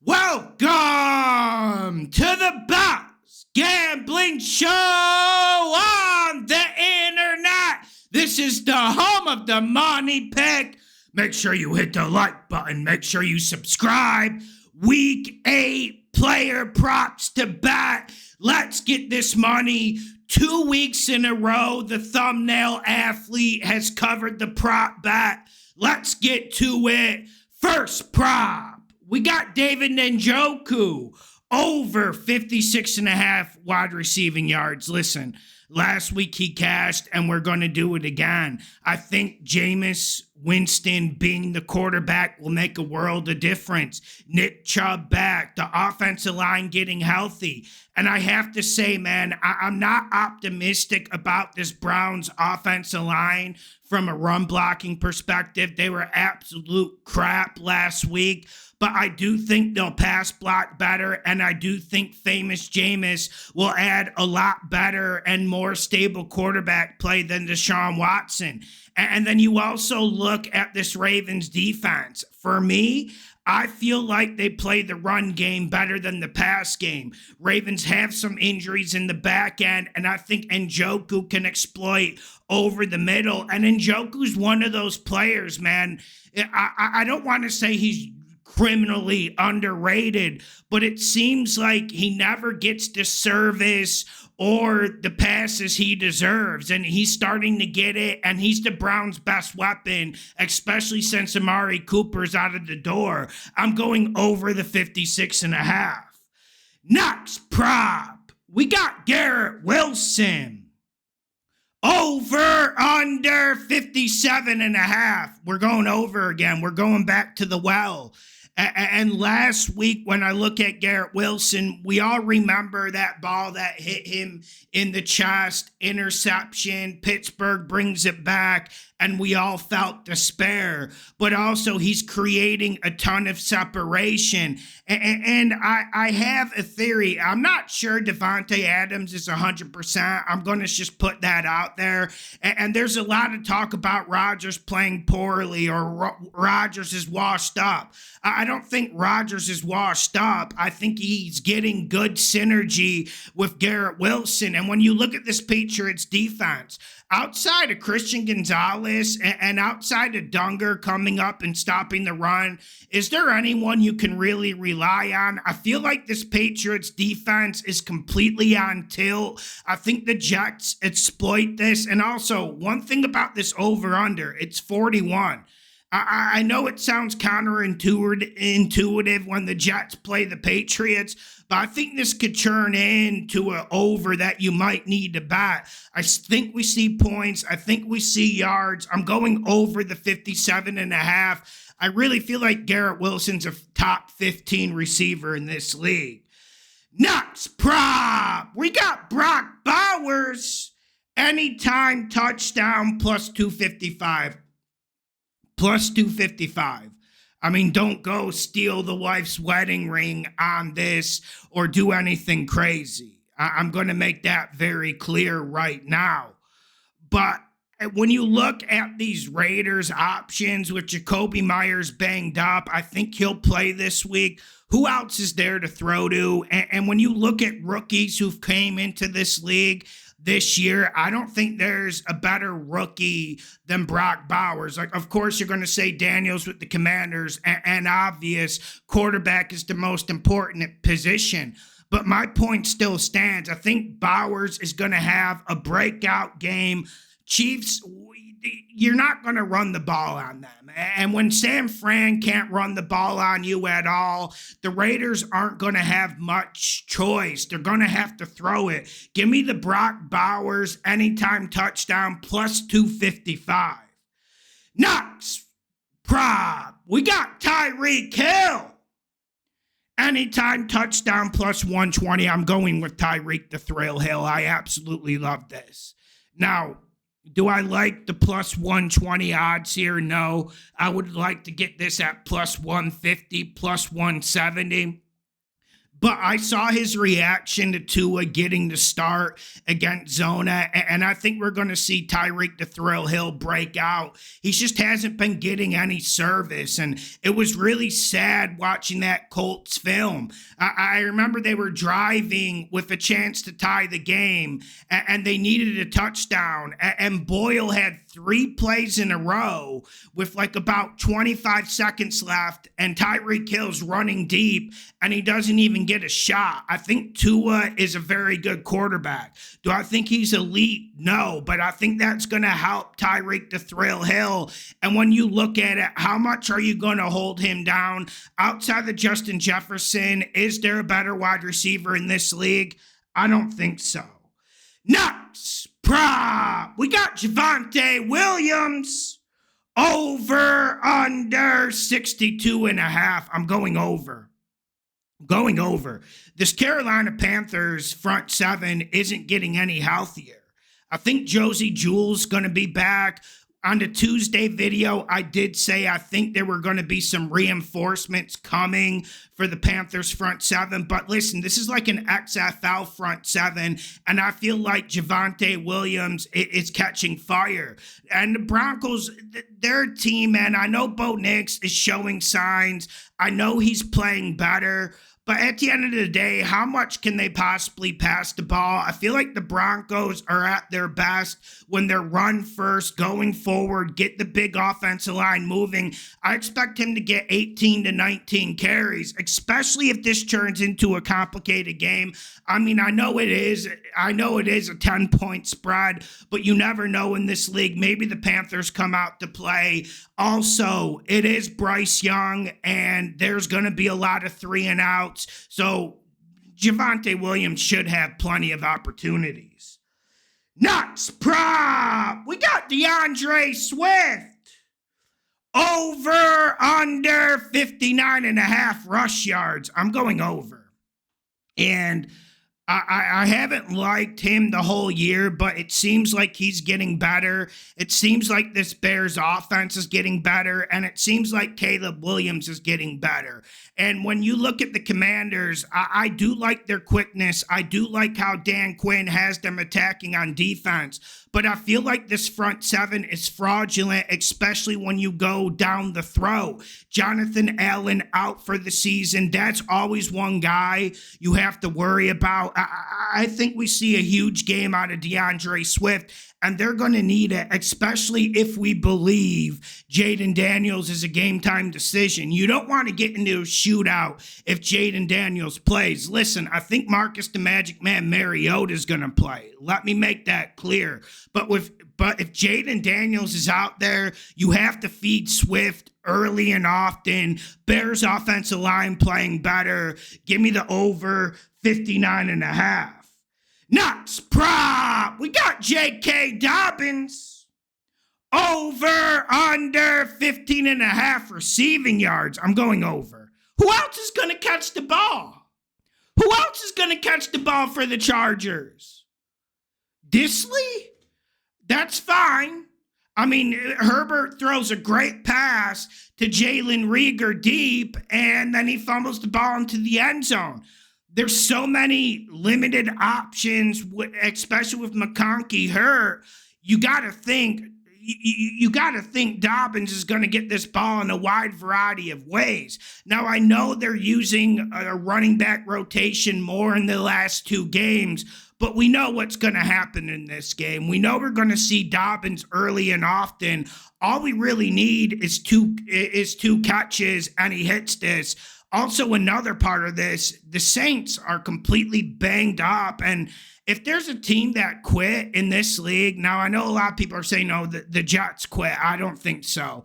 Welcome to the Bowers Gambling Show on the internet. This is the home of the money pick. Make sure you hit the like button. Make sure you subscribe. Week 8 player props to bet. Let's get this money. 2 weeks in a row, the thumbnail athlete has covered the prop bet. Let's get to it. First prop. We got David Njoku over 56.5 wide receiving yards. Listen, last week he cashed, and we're going to do it again. I think Jameis Winston being the quarterback will make a world of difference. Nick Chubb back, the offensive line getting healthy. And I have to say, man, I'm not optimistic about this Browns offensive line from a run blocking perspective. They were absolute crap last week. But I do think they'll pass block better, and I do think famous Jameis will add a lot better and more stable quarterback play than Deshaun Watson. And then you also look at this Ravens defense. For me, I feel like they play the run game better than the pass game. Ravens have some injuries in the back end, and I think Njoku can exploit over the middle. And Njoku's one of those players, man. I don't want to say he's criminally underrated, but it seems like he never gets the service or the passes he deserves, and he's starting to get it, and he's the Browns' best weapon, especially since Amari Cooper's out of the door. I'm going over the 56.5. Next prop, we got Garrett Wilson. Over, under 57.5. We're going over again. We're going back to the well. And last week, when I look at Garrett Wilson, we all remember that ball that hit him in the chest, interception. Pittsburgh brings it back, and we all felt despair. But also, he's creating a ton of separation. And I have a theory. I'm not sure Davante Adams is 100%. I'm going to just put that out there. And there's a lot of talk about Rodgers playing poorly or Rodgers is washed up. I don't think Rodgers is washed up. I think he's getting good synergy with Garrett Wilson. And when you look at this Patriots defense, outside of Christian Gonzalez and outside of Dunger coming up and stopping the run, is there anyone you can really rely on? I feel like this Patriots defense is completely on tilt. I think the Jets exploit this. And also, one thing about this over-under, it's 41. I know it sounds counterintuitive when the Jets play the Patriots, but I think this could turn into an over that you might need to bet. I think we see points. I think we see yards. I'm going over the 57.5. I really feel like Garrett Wilson's a top 15 receiver in this league. Next prop, we got Brock Bowers. Anytime touchdown plus 255. Plus 255. I mean, don't go steal the wife's wedding ring on this or do anything crazy. I'm going to make that very clear right now. But when you look at these Raiders options with Jacoby Myers banged up, I think he'll play this week. Who else is there to throw to? And when you look at rookies who've came into this league this year, I don't think there's a better rookie than Brock Bowers. Like, of course, you're going to say Daniels with the Commanders, and obvious quarterback is the most important position. But my point still stands. I think Bowers is going to have a breakout game. Chiefs, you're not going to run the ball on them. And when San Fran can't run the ball on you at all, the Raiders aren't going to have much choice. They're going to have to throw it. Give me the Brock Bowers anytime touchdown plus 255. Next prop, we got Tyreek Hill. Anytime touchdown plus 120. I'm going with Tyreek the Thrill Hill. I absolutely love this. Now, do I like the plus 120 odds here? No. I would like to get this at plus 150, plus 170. But I saw his reaction to Tua getting the start against Zona, and I think we're going to see Tyreek the Thrill Hill break out. He just hasn't been getting any service, and it was really sad watching that Colts film. I remember they were driving with a chance to tie the game, and they needed a touchdown, and Boyle had 3 plays in a row with like about 25 seconds left, and Tyreek Hill's running deep, and he doesn't even get a shot. I think Tua is a very good quarterback. Do I think he's elite? No, but I think that's going to help Tyreek the Thrill Hill. And when you look at it, how much are you going to hold him down? Outside of Justin Jefferson, is there a better wide receiver in this league? I don't think so. Next prop, we got Javonte Williams over under 62.5. I'm going over. This Carolina Panthers front 7 isn't getting any healthier. I think Josie Jewell's going to be back. On the Tuesday video, I did say I think there were going to be some reinforcements coming for the Panthers front 7. But listen, this is like an XFL front 7, and I feel like Javonte Williams is catching fire. And the Broncos, their team, man, I know Bo Nix is showing signs. I know he's playing better. But at the end of the day, how much can they possibly pass the ball? I feel like the Broncos are at their best when they're run first, going forward, get the big offensive line moving. I expect him to get 18 to 19 carries, especially if this turns into a complicated game. I mean, I know it is a 10-point spread, but you never know in this league. Maybe the Panthers come out to play. Also, it is Bryce Young, and there's going to be a lot of 3-and-outs. So Javonte Williams should have plenty of opportunities. Next prop, we got Deandre Swift over under 59.5 rush yards. I'm going over. And I haven't liked him the whole year, but it seems like he's getting better. It seems like this Bears offense is getting better, and it seems like Caleb Williams is getting better. And when you look at the Commanders, I do like their quickness. I do like how Dan Quinn has them attacking on defense. But I feel like this front 7 is fraudulent, especially when you go down the throat. Jonathan Allen out for the season. That's always one guy you have to worry about. I think we see a huge game out of Deandre Swift, and they're going to need it, especially if we believe Jayden Daniels is a game-time decision. You don't want to get into a shootout if Jayden Daniels plays. Listen, I think Marcus the Magic Man Mariota is going to play. Let me make that clear. But if Jayden Daniels is out there, you have to feed Swift early and often. Bears offensive line playing better. Give me the over 59.5. Next prop, we got J.K. Dobbins over under 15.5 receiving yards. I'm going over. Who else is going to catch the ball? Who else is going to catch the ball for the Chargers? Disley? That's fine. I mean, Herbert throws a great pass to Jayden Reed deep, and then he fumbles the ball into the end zone. There's so many limited options, especially with McConkey hurt. You got to think Dobbins is going to get this ball in a wide variety of ways. Now, I know they're using a running back rotation more in the last 2 games, but we know what's going to happen in this game. We know we're going to see Dobbins early and often. All we really need is two catches, and he hits this. Also, another part of this, the Saints are completely banged up. And if there's a team that quit in this league, now I know a lot of people are saying, no, the Jets quit. I don't think so.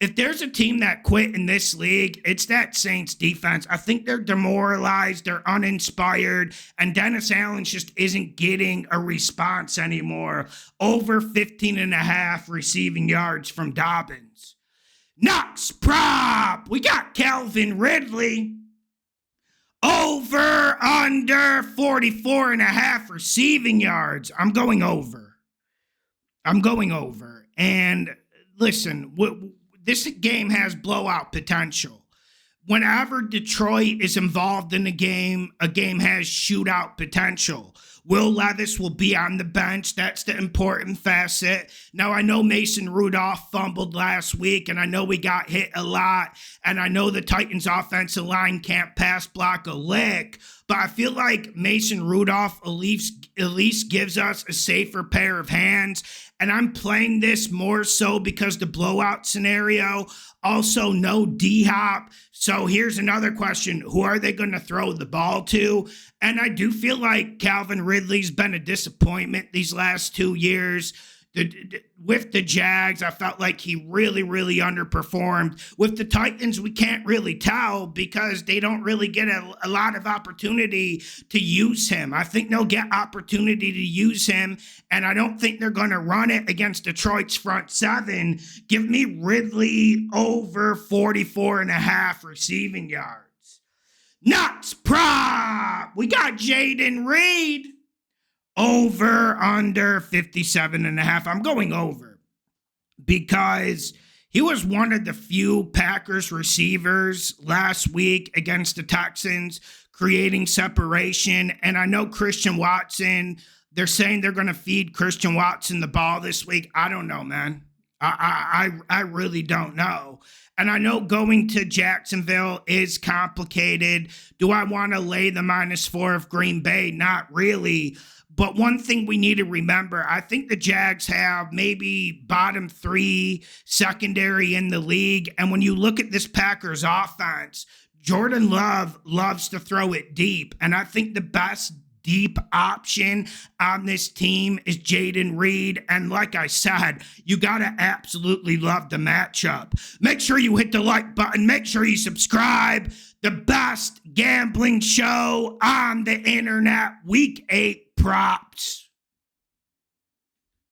If there's a team that quit in this league, it's that Saints defense. I think they're demoralized, they're uninspired, and Dennis Allen just isn't getting a response anymore. Over 15.5 receiving yards from Dobbins. Next prop, we got Calvin Ridley over under 44.5 receiving yards. I'm going over. And listen, this game has blowout potential. whenever Detroit is involved in a game has shootout potential. Will Levis will be on the bench. That's the important facet. Now, I know Mason Rudolph fumbled last week, and I know we got hit a lot, and I know the Titans' offensive line can't pass block a lick, but I feel like Mason Rudolph at least gives us a safer pair of hands, and I'm playing this more so because the blowout scenario, also no D-Hop. So here's another question. Who are they going to throw the ball to? And I do feel like Calvin Ridley's been a disappointment these last 2 years. With the Jags, I felt like he really, really underperformed. With the Titans, we can't really tell because they don't really get a lot of opportunity to use him. I think they'll get opportunity to use him, and I don't think they're going to run it against Detroit's front seven. Give me Ridley over 44.5 receiving yards. Nuts prop. We got Jayden Reed. Over, under 57.5. I'm going over because he was one of the few Packers receivers last week against the Texans, creating separation. And I know Christian Watson, they're saying they're going to feed Christian Watson the ball this week. I don't know, man. I really don't know. And I know going to Jacksonville is complicated. Do I want to lay the -4 of Green Bay? Not really. But one thing we need to remember, I think the Jags have maybe bottom 3 secondary in the league. And when you look at this Packers offense, Jordan Love loves to throw it deep. And I think the best deep option on this team is Jayden Reed. And like I said, you got to absolutely love the matchup. Make sure you hit the like button. Make sure you subscribe. The best gambling show on the internet, Week 8 props.